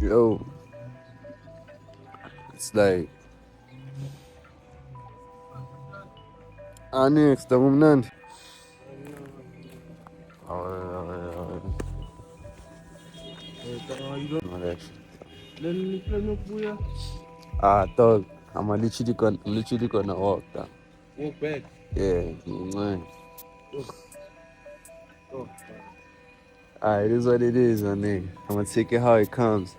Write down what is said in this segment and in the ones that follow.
Yo, it's like next mnandi. Oh, no, that shit. Dog, I'm literally gonna walk down. Walk back. Yeah, man. Oh. It is what it is, my nigga. I'm gonna take it how it comes.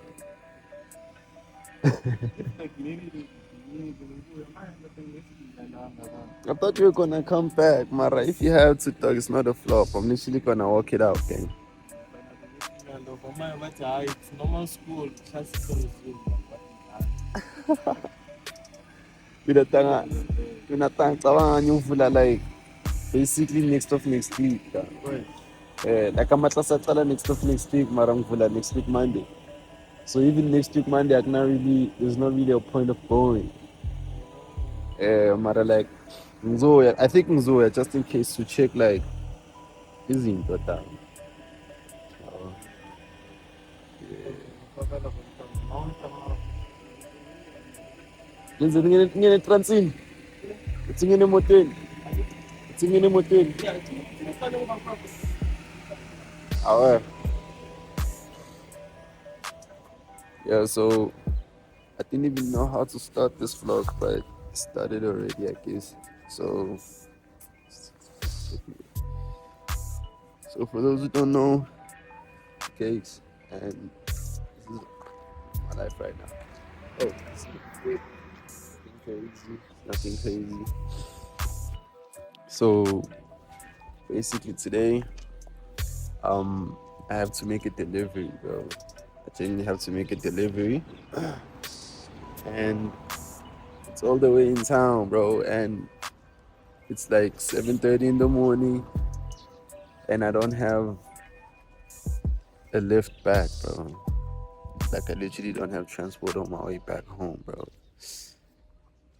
I thought you were gonna come back, Mara. If you have to, dog, it's not a flop. I'm literally gonna walk it out, gang. It's normal school. Ngicabanga uvula like basically next of next week. Like I'm at next of next week, mara ngivula next week Monday. So even next week Monday, there's not really a point of going. Mara like I think ngizoya just in case to check like izinto down. Ngine transini. Ngine emotweni. Ngine emotweni. Awe. Yeah, so I didn't even know how to start this vlog, but it started already, I guess. So for those who don't know, cakes, and this is my life right now. Oh, nothing crazy. So basically today, I have to make a delivery, bro. I genuinely have to make a delivery, and it's all the way in town, bro. And it's like 7:30 in the morning, and I don't have a lift back, bro. Like I literally don't have transport on my way back home, bro.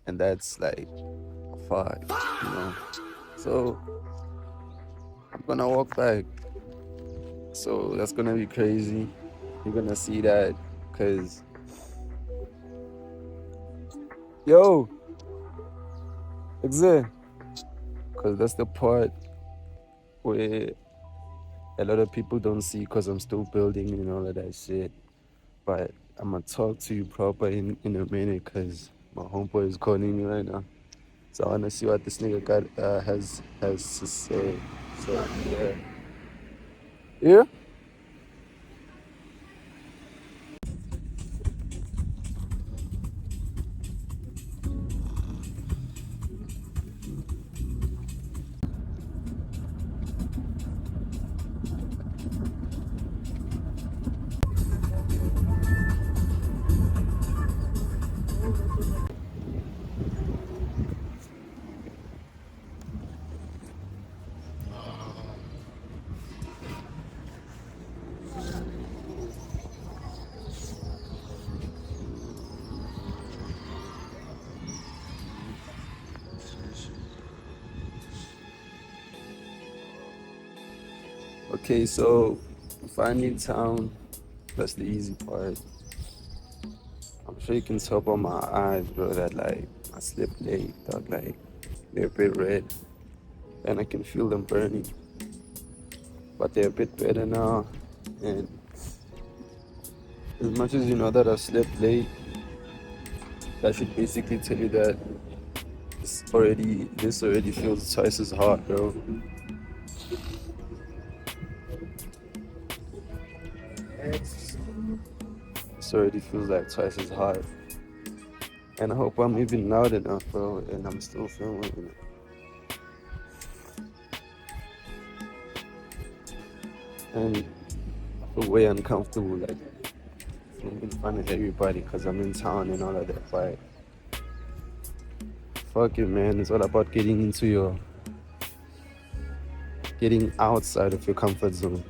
And that's like fuck, you know. So I'm gonna walk back. So that's gonna be crazy. You're gonna see that, cause yo, cause that's the part where a lot of people don't see, because I'm still building and all of that shit. But I'm gonna talk to you proper in a minute, cause my homeboy is calling me right now. So I wanna see what this nigga has to say. So yeah. Yeah? Okay, so finding town, that's the easy part. I'm sure you can tell by my eyes, bro, that like I slept late, dog, like they're a bit red and I can feel them burning. But they're a bit better now. And as much as you know that I slept late, that should basically tell you that this already feels twice as hard, bro. This already feels like twice as hard. And I hope I'm even loud enough, bro, and I'm still filming it. And I feel way uncomfortable, like in front of everybody, because I'm in town and all of that. But fuck it, man. It's all about getting outside of your comfort zone.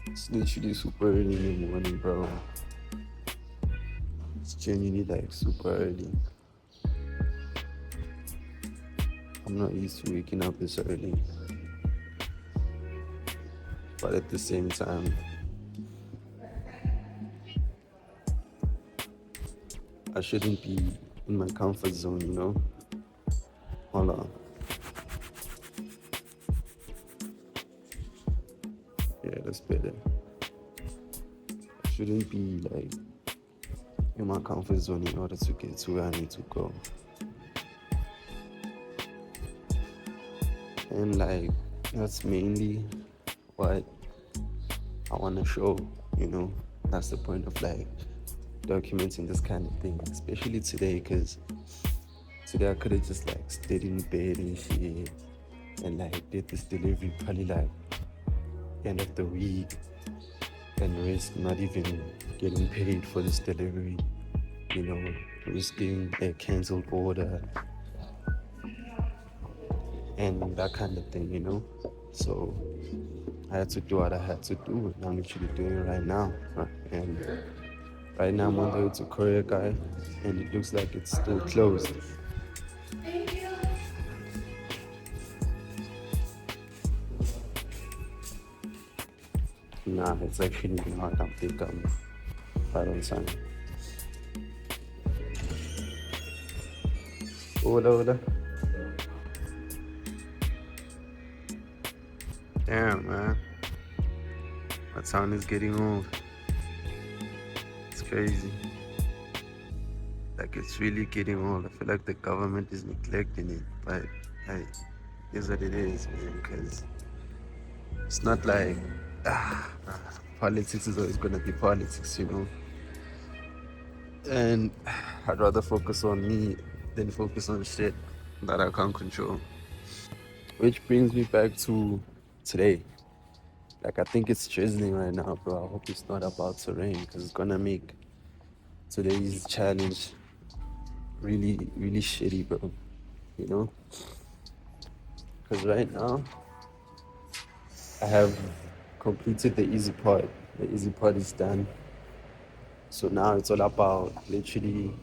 It's literally super early in the morning, bro. genuinely like super early. I'm not used to waking up this early, but at the same time, I shouldn't be in my comfort zone, you know? Hold on. Yeah, that's better. I shouldn't be like in my comfort zone in order to get to where I need to go. And like, that's mainly what I want to show, you know? That's the point of like documenting this kind of thing, especially today, because today I could have just like stayed in bed and shit and like did this delivery probably like end of the week and risk not even getting paid for this delivery, you know, risking a cancelled order and that kind of thing, you know. So I had to do what I had to do, and I'm literally doing it right now. And right now I'm on the way to Korea, guy, and it looks like it's still closed. Nah, it's actually not. I think I'm right on time. Hola, hola. Damn, man. My town is getting old. It's crazy. Like, it's really getting old. I feel like the government is neglecting it. But, hey, it is what it is, man. Because it's not like politics is always going to be politics, you know? And I'd rather focus on me than focus on shit that I can't control. Which brings me back to today. Like, I think it's drizzling right now, bro. I hope it's not about to rain because it's gonna make today's challenge really, really shitty, bro. You know? Because right now, I have completed the easy part. The easy part is done. So now it's all about literally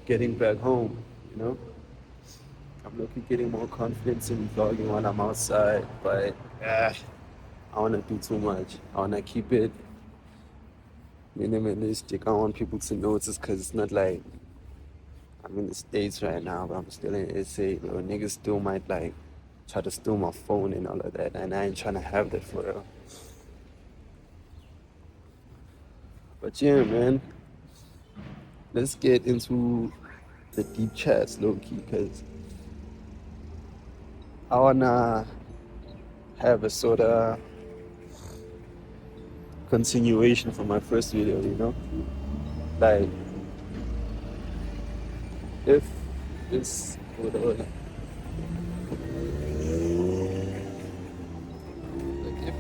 getting back home, you know? I'm looking getting more confidence in vlogging when I'm outside, but I want to do too much. I want to keep it minimalistic. I don't want people to notice because it's not like I'm in the States right now, but I'm still in SA, bro. Niggas still might like try to steal my phone and all of that, and I ain't trying to have that for real. But yeah, man, let's get into the deep chats low key because I wanna have a sort of continuation from my first video, you know? Like, if this, hold on. Like if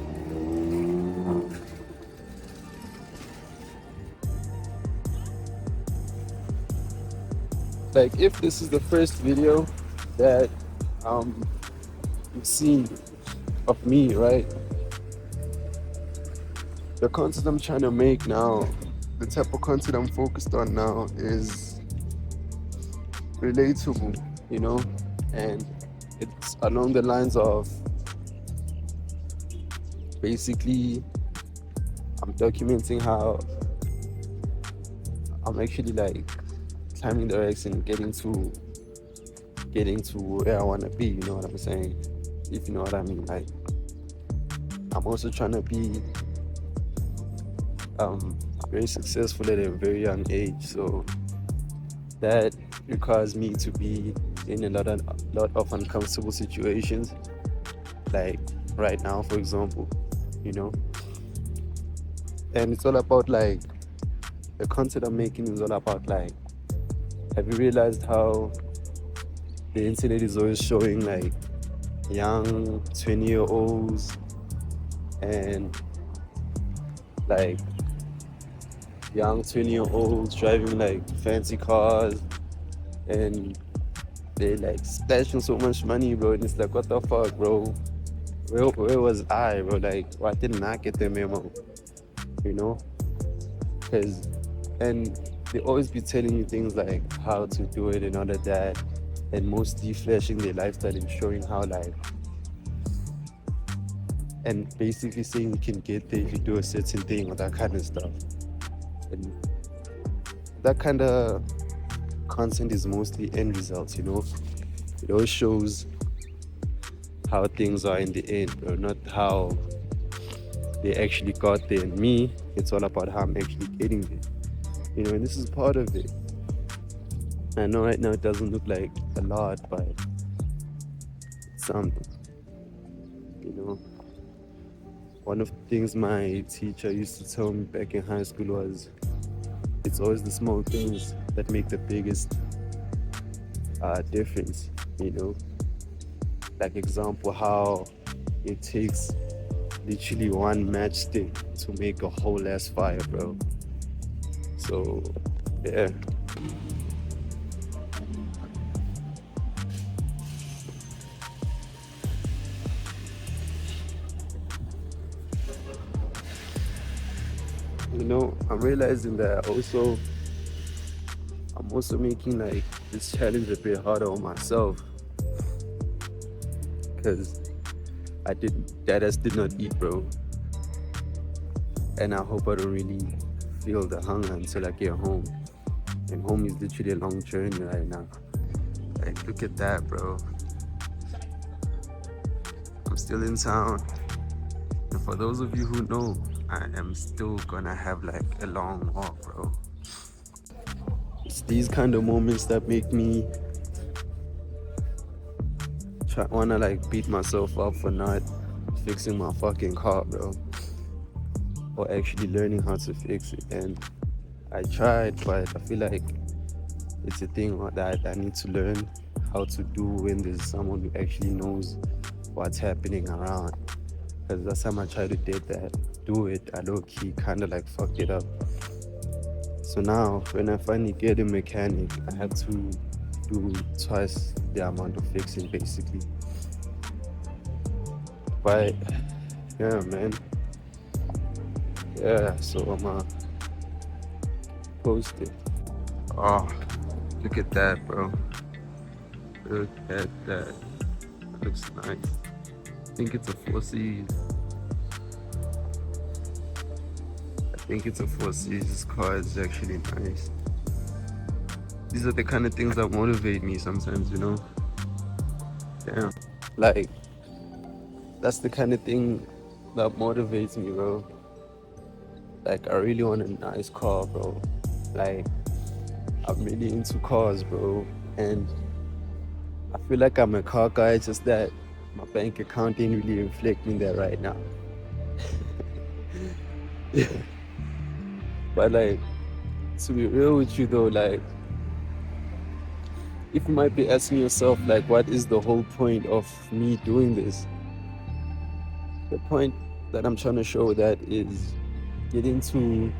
like if this is the first video that you've seen of me, right? The content I'm trying to make now, the type of content I'm focused on now is relatable, you know, and it's along the lines of basically I'm documenting how I'm actually like climbing the ranks and getting to where I want to be, you know what I'm saying? If you know what I mean. Like, I'm also trying to be very successful at a very young age, so that requires me to be in a lot of uncomfortable situations, like right now, for example, you know. And it's all about like the content I'm making is all about like, have you realized how the internet is always showing like young 20-year-olds and like young 20-year-olds driving like fancy cars and they like splashing so much money, bro? And it's like, what the fuck, bro? Where was I, bro? Like, why didn't I get the memo? You know? Because, and they always be telling you things like how to do it and all of that, and mostly flashing their lifestyle and showing how like, and basically saying you can get there if you do a certain thing or that kind of stuff. And that kind of content is mostly end results, you know. It always shows how things are in the end, or not how they actually got there. And me, it's all about how I'm actually getting there, you know. And this is part of it. I know right now it doesn't look like a lot, but it's something, you know. One of the things my teacher used to tell me back in high school was it's always the small things that make the biggest difference, you know. Like example, how it takes literally one matchstick to make a whole ass fire, bro. So yeah, you know, I'm realizing that I'm also making like this challenge a bit harder on myself because did not eat, bro. And I hope I don't really feel the hunger until I get home. And home is literally a long journey right now. Like, look at that, bro. I'm still in town. And for those of you who know, I am still gonna have like a long walk, bro. It's these kind of moments that make me wanna like beat myself up for not fixing my fucking car, bro. Or actually learning how to fix it. And I tried, but I feel like it's a thing that I need to learn how to do when there's someone who actually knows what's happening around. Because last time I tried to do it, I low key kind of like fucked it up. So now, when I finally get a mechanic, I have to do twice the amount of fixing basically. But yeah, man. Yeah, so I'm post it. Oh, look at that, bro. Look at that. That looks nice. I think it's a 4C. I think it's a 4C. This car is actually nice. These are the kind of things that motivate me sometimes, you know? Damn. Like, that's the kind of thing that motivates me, bro. Like, I really want a nice car, bro. Like, I'm really into cars, bro. And I feel like I'm a car guy, just that my bank account ain't really reflecting that right now. But like, to be real with you though, like, if you might be asking yourself, like, what is the whole point of me doing this? The point that I'm trying to show that is getting to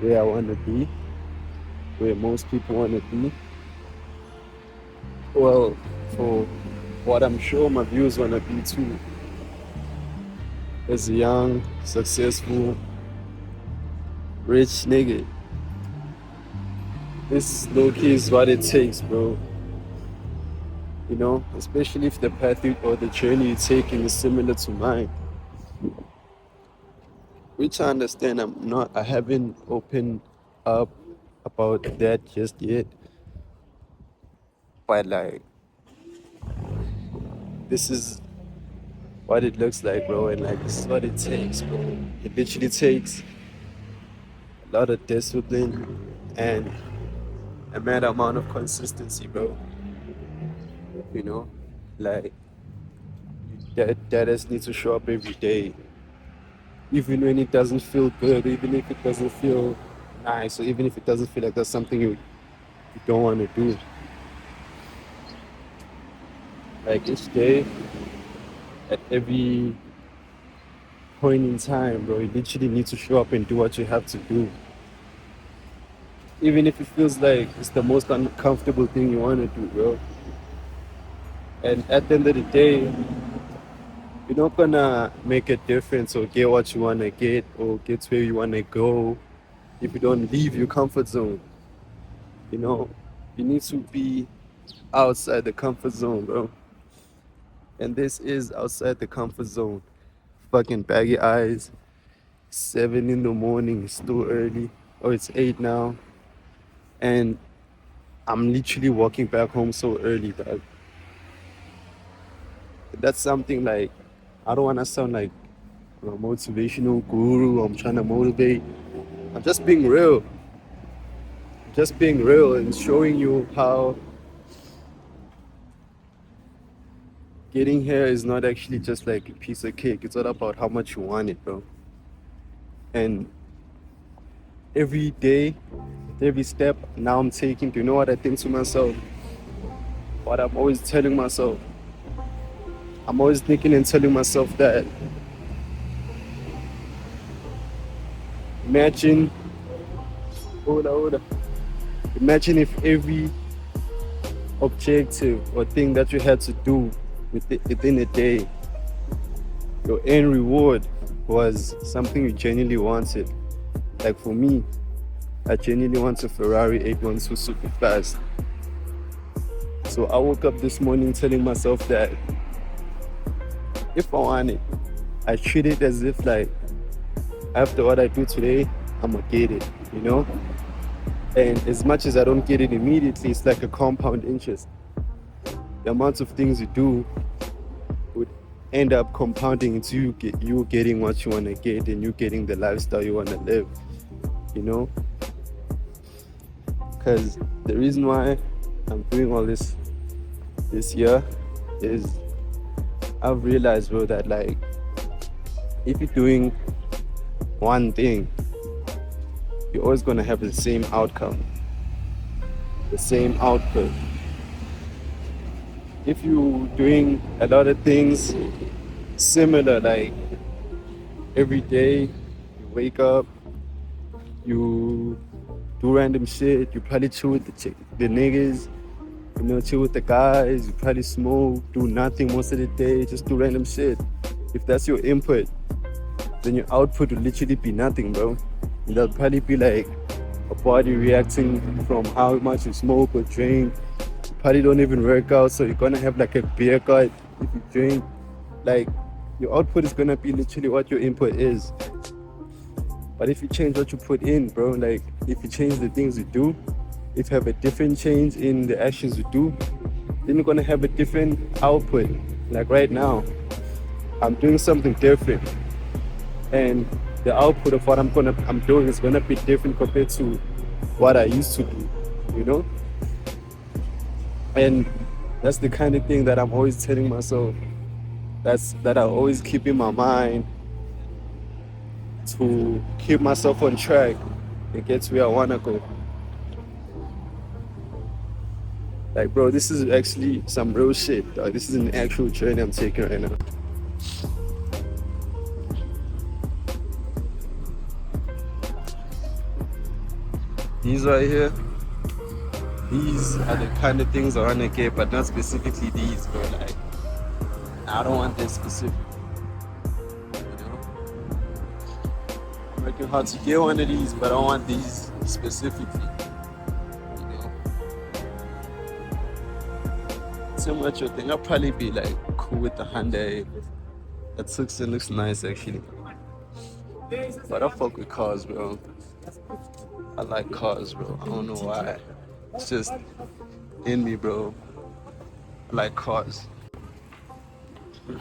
where I want to be, where most people want to be. Well, for what I'm sure my viewers want to be too, as a young, successful, rich nigga. This low key is what it takes, bro. You know, especially if the path or the journey you're taking is similar to mine. Which I understand I haven't opened up about that just yet. But like, this is what it looks like, bro. And like, this is what it takes, bro. It literally takes a lot of discipline and a mad amount of consistency, bro. You know, like, that just needs to show up every day, even when it doesn't feel good, even if it doesn't feel nice, or even if it doesn't feel like that's something you don't want to do. Like each day, at every point in time, bro, you literally need to show up and do what you have to do. Even if it feels like it's the most uncomfortable thing you want to do, bro. And at the end of the day, you're not gonna make a difference or get what you want to get or get where you want to go if you don't leave your comfort zone. You know, you need to be outside the comfort zone, bro. And this is outside the comfort zone. Fucking baggy eyes, 7 in the morning, it's too early. Oh, it's 8 now. And I'm literally walking back home so early, dog. That's something like, I don't want to sound like a motivational guru. I'm trying to motivate. I'm just being real. Just being real and showing you how getting here is not actually just like a piece of cake. It's all about how much you want it, bro. And every day, every step now I'm taking, do you know what I think to myself? What I'm always telling myself. I'm always thinking and telling myself that imagine, hold on. Imagine if every objective or thing that you had to do within a day, your end reward was something you genuinely wanted. Like for me, I genuinely want a Ferrari 812 super fast. So I woke up this morning telling myself that if I want it, I treat it as if like after what I do today, I'm gonna get it, you know? And as much as I don't get it immediately, it's like a compound interest. The amount of things you do would end up compounding into you getting what you want to get and you getting the lifestyle you want to live, you know? Because the reason why I'm doing all this year is I've realized, bro, that like if you're doing one thing, you're always going to have the same outcome, the same output. If you're doing a lot of things similar, like every day, you wake up, you do random shit, you probably chill with the niggas, you know, chill with the guys, you probably smoke, do nothing most of the day, just do random shit. If that's your input, then your output will literally be nothing, bro. There'll probably be like a body reacting from how much you smoke or drink. You probably don't even work out, so you're gonna have like a beer gut if you drink. Like your output is gonna be literally what your input is. But if you change what you put in, bro, like if you change the things you do, if you have a different change in the actions you do, then you're gonna have a different output. Like right now, I'm doing something different, and the output of what I'm doing is gonna be different compared to what I used to do, you know? And that's the kind of thing that I'm always telling myself. That I always keep in my mind to keep myself on track and get to where I wanna go. Like, bro, this is actually some real shit, dog. This is an actual journey I'm taking right now. These right here, these are the kind of things I wanna get, but not specifically these, bro. Like, I don't want this specific, you know? I'm working hard to get one of these, but I don't want these specifically, you know? So much of thing. I'll probably be like cool with the Hyundai. That Tucson looks nice actually. But I fuck with cars, bro. I like cars, bro. I don't know why. It's just in me, bro. I like cars. Look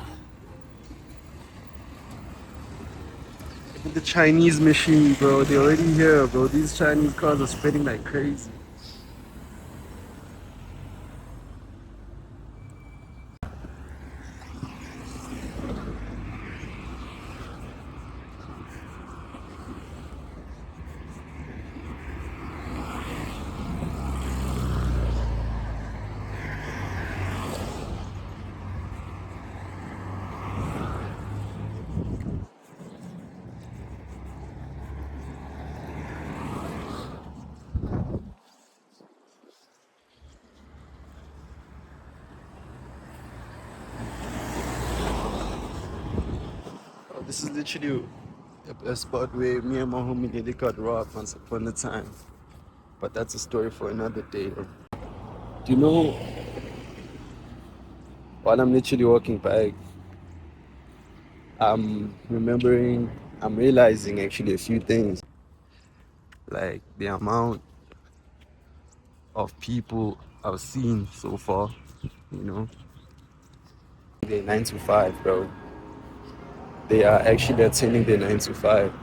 at the Chinese machine, bro. They're already here, bro. These Chinese cars are spreading like crazy. Bro, this is literally a spot where me and my homie nearly got robbed once upon a time. But that's a story for another day. Do you know, while I'm literally walking back, I'm realizing actually a few things. Like the amount of people I've seen so far, you know, they're 9 to 5, bro. They are actually attending their 9 to 5.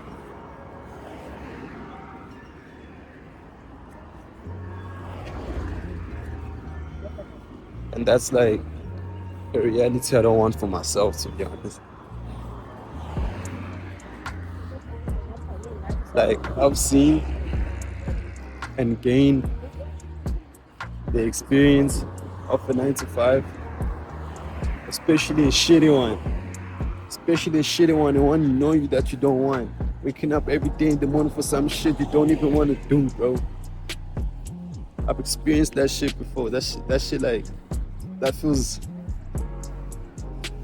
And that's like a reality I don't want for myself, to be honest. Like, I've seen and gained the experience of a 9 to 5, especially a shitty one. Especially a shitty one, the one you know you that you don't want. Waking up every day in the morning for some shit you don't even want to do, bro. I've experienced that shit before. That shit like, that feels,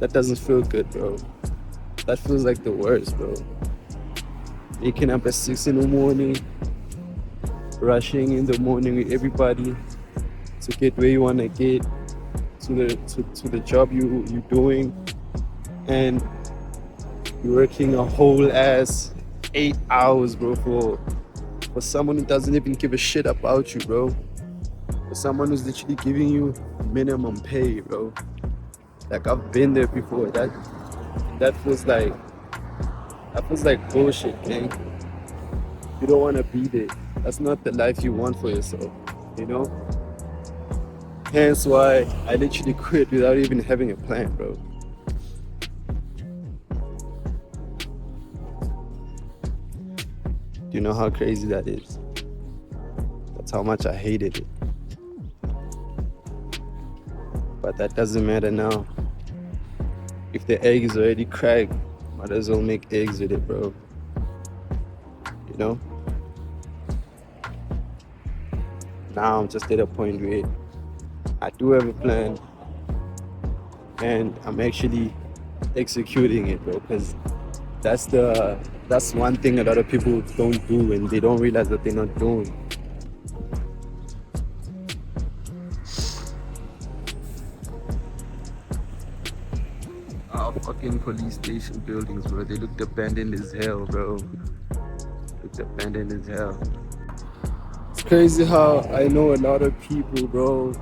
that doesn't feel good, bro. That feels like the worst, bro. Waking up at 6 in the morning, rushing in the morning with everybody to get where you want to get, to the job you're doing, and you're working a whole ass 8 hours, bro, for someone who doesn't even give a shit about you, bro. For someone who's literally giving you minimum pay, bro. Like, I've been there before. That feels like bullshit, gang. You don't want to be there. That's not the life you want for yourself, you know? Hence why I literally quit without even having a plan, bro. Do you know how crazy that is? That's how much I hated it. But that doesn't matter now. If the egg is already cracked, might as well make eggs with it, bro. You know? Now I'm just at a point where I do have a plan and I'm actually executing it, bro. Because that's one thing a lot of people don't do and they don't realize that they're not doing. Our fucking police station buildings, bro, they looked abandoned as hell, bro. Looked abandoned as hell. It's crazy how I know a lot of people, bro,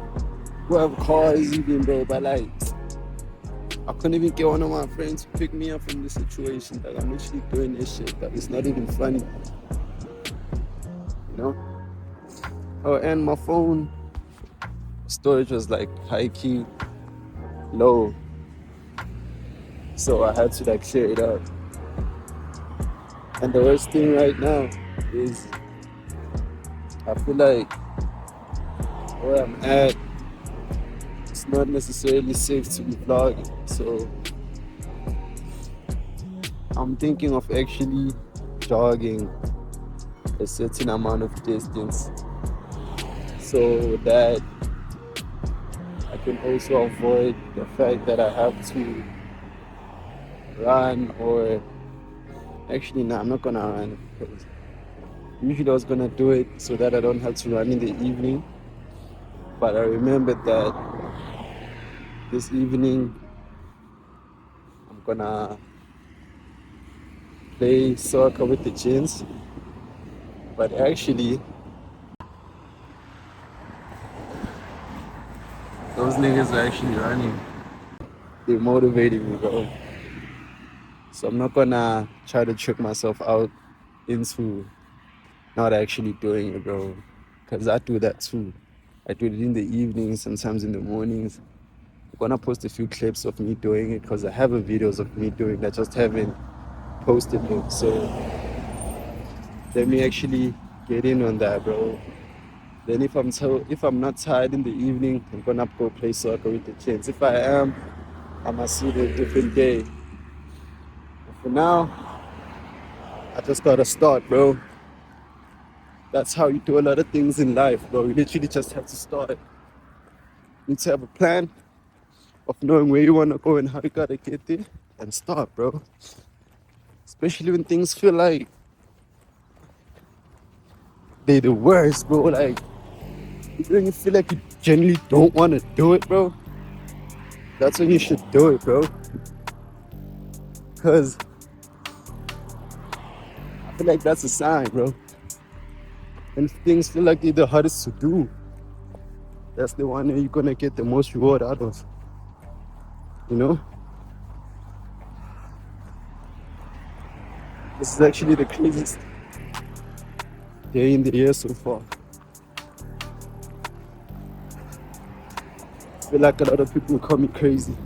who have cars even, bro, but like, I couldn't even get one of my friends to pick me up from the situation. Like, I'm literally doing this shit, but it's not even funny, you know? Oh, and my phone storage was like high key low, so I had to like clear it out. And the worst thing right now is I feel like where I'm at, it's not necessarily safe to be vlogging. So I'm thinking of actually jogging a certain amount of distance so that I can also avoid the fact that I have to run, or actually, no, I'm not gonna run, because usually I was gonna do it so that I don't have to run in the evening. But I remembered that this evening I'm gonna play soccer with the gents. But actually, those niggas are actually running. They're motivating me, bro. So I'm not gonna try to trick myself out into not actually doing it, bro. Because I do that too. I do it in the evenings, sometimes in the mornings. I'm gonna post a few clips of me doing it because I have videos of me doing it. I just haven't posted them. So let me actually get in on that, bro. Then if I'm not tired in the evening, I'm gonna go play soccer with the kids. If I am, I must see it a different day. But for now, I just gotta start, bro. That's how you do a lot of things in life, bro. You literally just have to start. You need to have a plan of knowing where you wanna go and how you gotta get there, and start, bro. Especially when things feel like they're the worst, bro. Like, when you feel like you genuinely don't want to do it, bro, that's when you should do it, bro. Because I feel like that's a sign, bro. When things feel like they're the hardest to do, that's the one that you're gonna get the most reward out of. You know? This is actually the craziest day in the year so far. I feel like a lot of people call me crazy.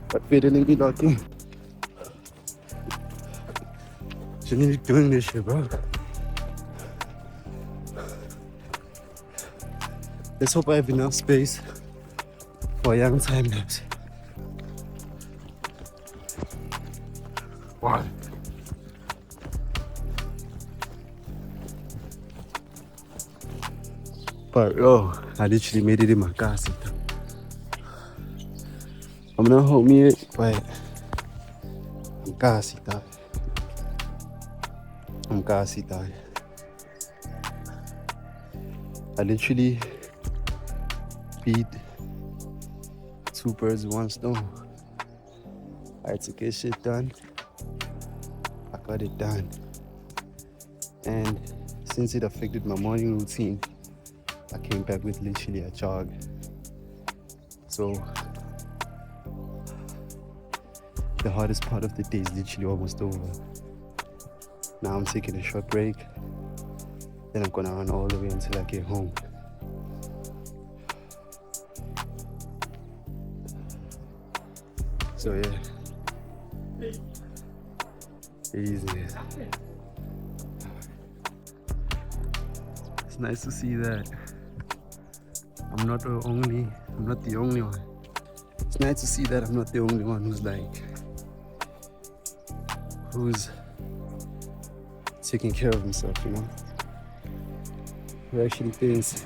But fiddling me nothing. Shouldn't be doing this shit, bro. Let's hope I have enough space for a young time lapse. Wow. But yo, I literally made it in my car seat. I'm not home yet, but I'm car seat. I'm car seat. I literally beat two birds with one stone. I had to get shit done. I got it done. And since it affected my morning routine, I came back with literally a jog. So the hardest part of the day is literally almost over. Now I'm taking a short break. Then I'm gonna run all the way until I get home. So yeah. Easy. It's nice to see that I'm not the only one. It's nice to see that I'm not the only one who's taking care of himself, you know? Who actually thinks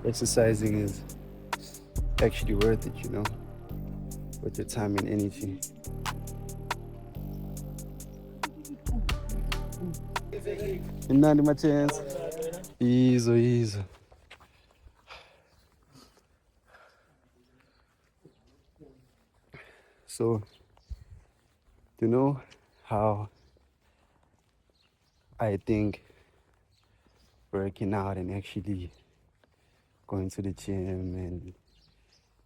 exercising is actually worth it, you know? With your time and energy. And not my chance. Easy. So, you know how I think working out and actually going to the gym and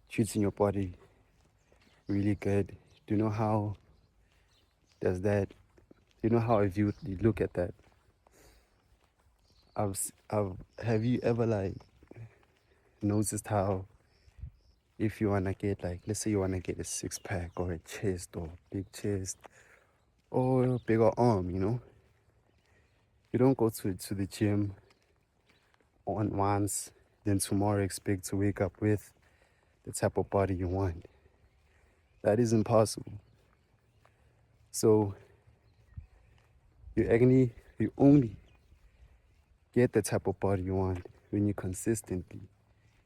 treating your body really good. Do you know how does that? Do you know how I look at that? Have you ever like noticed how if you wanna get like, let's say you wanna get a 6-pack or a chest or big chest or a bigger arm, you know, you don't go to the gym on once, then tomorrow expect to wake up with the type of body you want. That is impossible. So you only get the type of body you want when you're consistently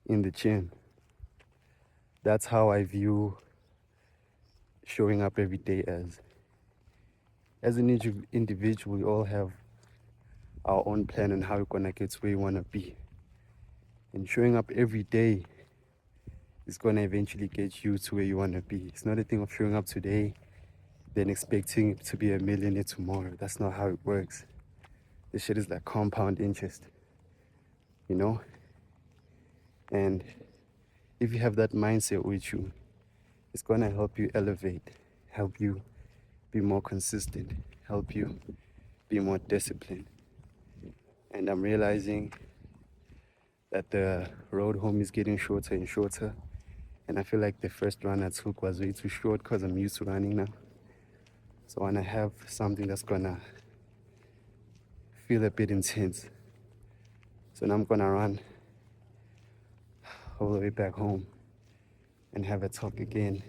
in the gym. That's how I view showing up every day as an individual. We all have our own plan on how we're gonna get to where we wanna be. And showing up every day is gonna eventually get you to where you wanna be. It's not a thing of showing up today, then expecting to be a millionaire tomorrow. That's not how it works. This shit is like compound interest, you know? And if you have that mindset with you, it's gonna help you elevate, help you be more consistent, help you be more disciplined. And I'm realizing that the road home is getting shorter and shorter. And I feel like the first run I took was way too short because I'm used to running now. So I want to have something that's gonna feel a bit intense. So now I'm gonna run all the way back home and have a talk again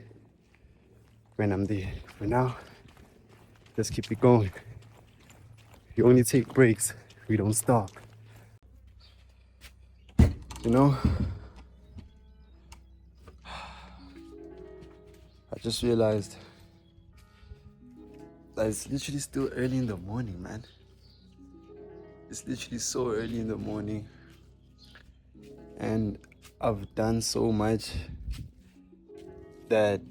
when I'm there. For now, let's keep it going. You only take breaks, we don't stop. You know, I just realized It's literally still early in the morning, man. It's literally so early in the morning. And I've done so much that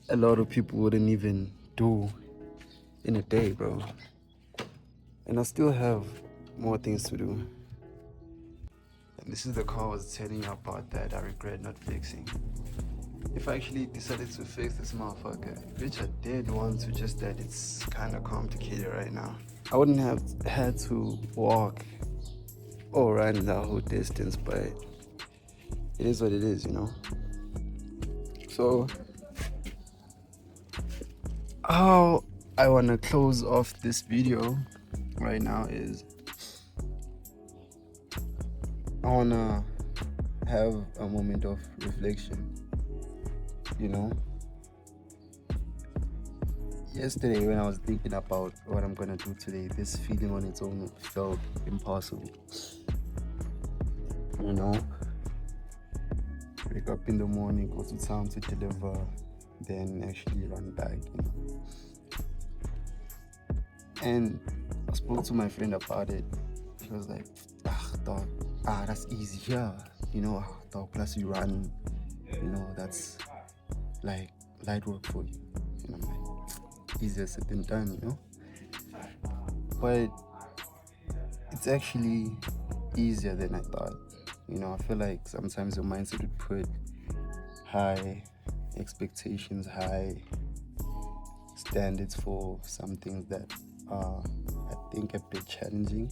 a lot of people wouldn't even do in a day, bro. And I still have more things to do. And this is the car I was telling you about that I regret not fixing. If I actually decided to fix this motherfucker, which I did want to, just that it's kind of complicated right now, I wouldn't have had to walk or run that whole distance, but it is what it is, you know? So, how I want to close off this video right now is I want to have a moment of reflection, you know? Yesterday, when I was thinking about what I'm gonna do today, this feeling on its own felt impossible. You know, wake up in the morning, go to town to deliver, then actually run back. You know, and I spoke to my friend about it. She was like, dog, that's easy, yeah. You know, dog, plus you run, you know, that's like light work for you. And I'm like, easier said than done, you know. But it's actually easier than I thought. You know, I feel like sometimes your mindset would put high expectations, high standards for some things that are, I think, a bit challenging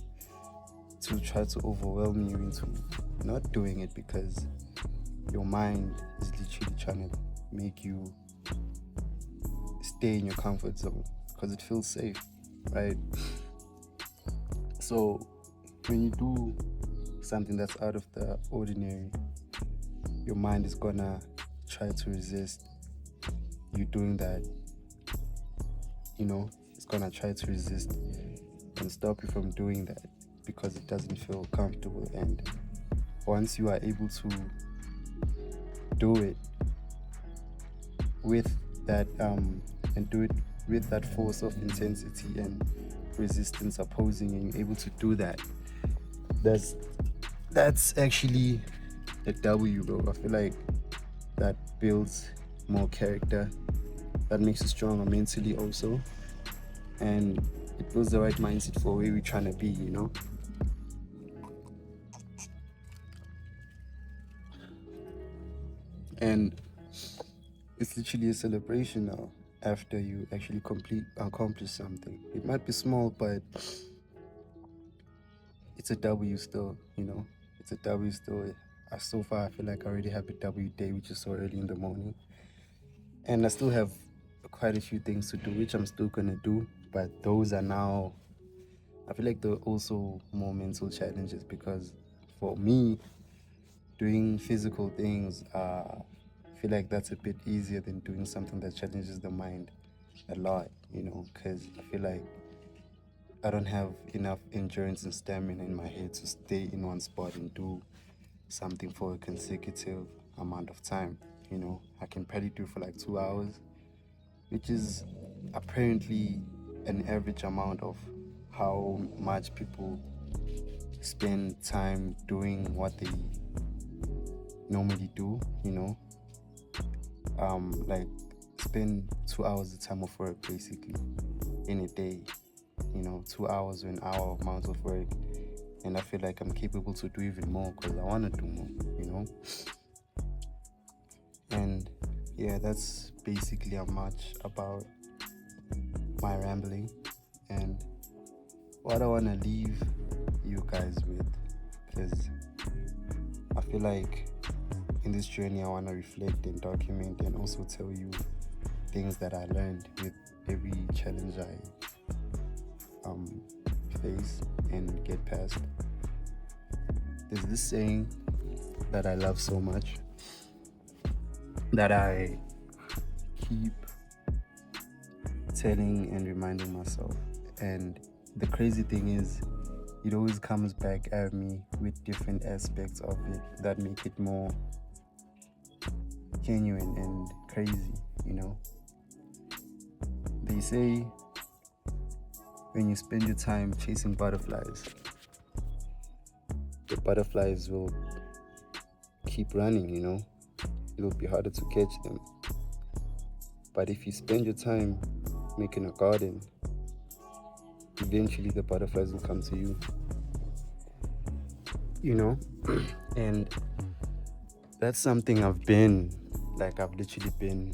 to try to overwhelm you into not doing it because your mind is literally trying to make you stay in your comfort zone because it feels safe, right? So when you do something that's out of the ordinary, your mind is gonna try to resist you doing that. You know, it's gonna try to resist and stop you from doing that because it doesn't feel comfortable. And once you are able to do it with that and do it with that force of intensity and resistance opposing, and you're able to do that, that's actually a W, bro. I feel like that builds more character, that makes you stronger mentally also, and it builds the right mindset for where we're trying to be, you know. And it's literally a celebration now after you actually accomplish something. It might be small, but it's a W still, you know. It's a W still. So far, I feel like I already have a W day, which is so early in the morning. And I still have quite a few things to do, which I'm still going to do. But those are now, I feel like they're also more mental challenges because for me, doing physical things, I feel like that's a bit easier than doing something that challenges the mind a lot, you know, because I feel like I don't have enough endurance and stamina in my head to stay in one spot and do something for a consecutive amount of time. You know, I can probably do for like 2 hours, which is apparently an average amount of how much people spend time doing what they normally do, you know. Like spend 2 hours the time of work basically in a day, you know, 2 hours or an hour amount of work. And I feel like I'm capable to do even more because I want to do more, you know. And yeah, that's basically how much about my rambling and what I want to leave you guys with, because I feel like in this journey I want to reflect and document and also tell you things that I learned with every challenge I face and get past. There's this saying that I love so much that I keep telling and reminding myself, and the crazy thing is it always comes back at me with different aspects of it that make it more genuine and crazy, you know. They say when you spend your time chasing butterflies, the butterflies will keep running, it'll be harder to catch them. But if you spend your time making a garden, eventually the butterflies will come to you, and that's something I've literally been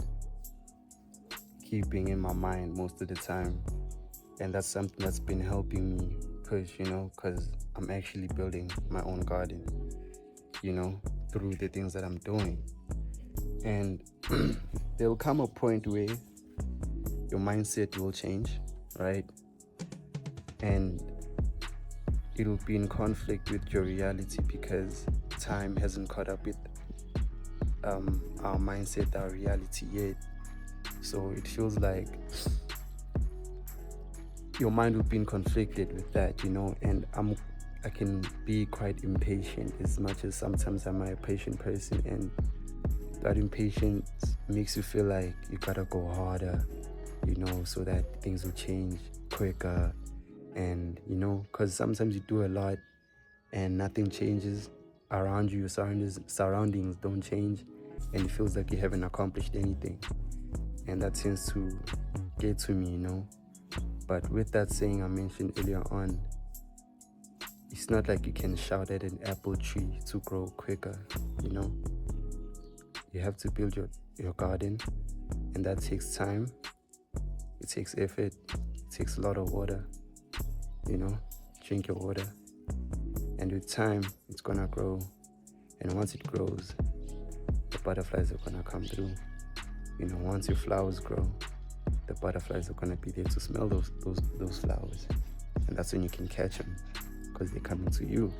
keeping in my mind most of the time. And that's something that's been helping me push, because I'm actually building my own garden, through the things that I'm doing. And there'll come a point where your mindset will change, right? And it'll be in conflict with your reality because time hasn't caught up with our mindset, our reality yet. So it feels like your mind will be conflicted with that, and I can be quite impatient, as much as sometimes I'm a patient person, and that impatience makes you feel like you gotta go harder, so that things will change quicker. And because sometimes you do a lot and nothing changes around you, your surroundings don't change, and it feels like you haven't accomplished anything, and that tends to get to me. But with that saying I mentioned earlier on, it's not like you can shout at an apple tree to grow quicker. You have to build your garden, and that takes time, it takes effort, it takes a lot of water. Drink your water, and with time it's gonna grow. And once it grows, the butterflies are gonna come through. Once your flowers grow, the butterflies are gonna be there to smell those flowers, and that's when you can catch them, because they're coming to you.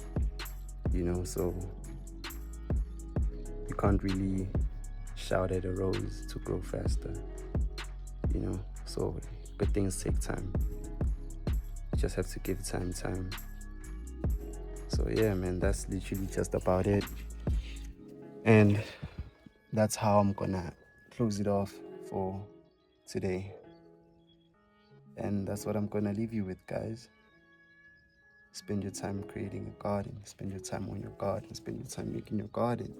So you can't really shout at a rose to grow faster. So good things take time. You just have to give time. So yeah, man, that's literally just about it. And that's how I'm gonna close it off for today. And that's what I'm gonna leave you with, guys. Spend your time creating a garden, spend your time on your garden, spend your time making your garden.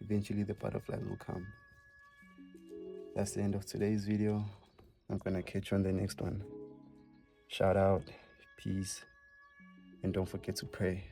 Eventually the butterfly will come. That's the end of today's video. I'm gonna catch you on the next one. Shout out, peace, and don't forget to pray.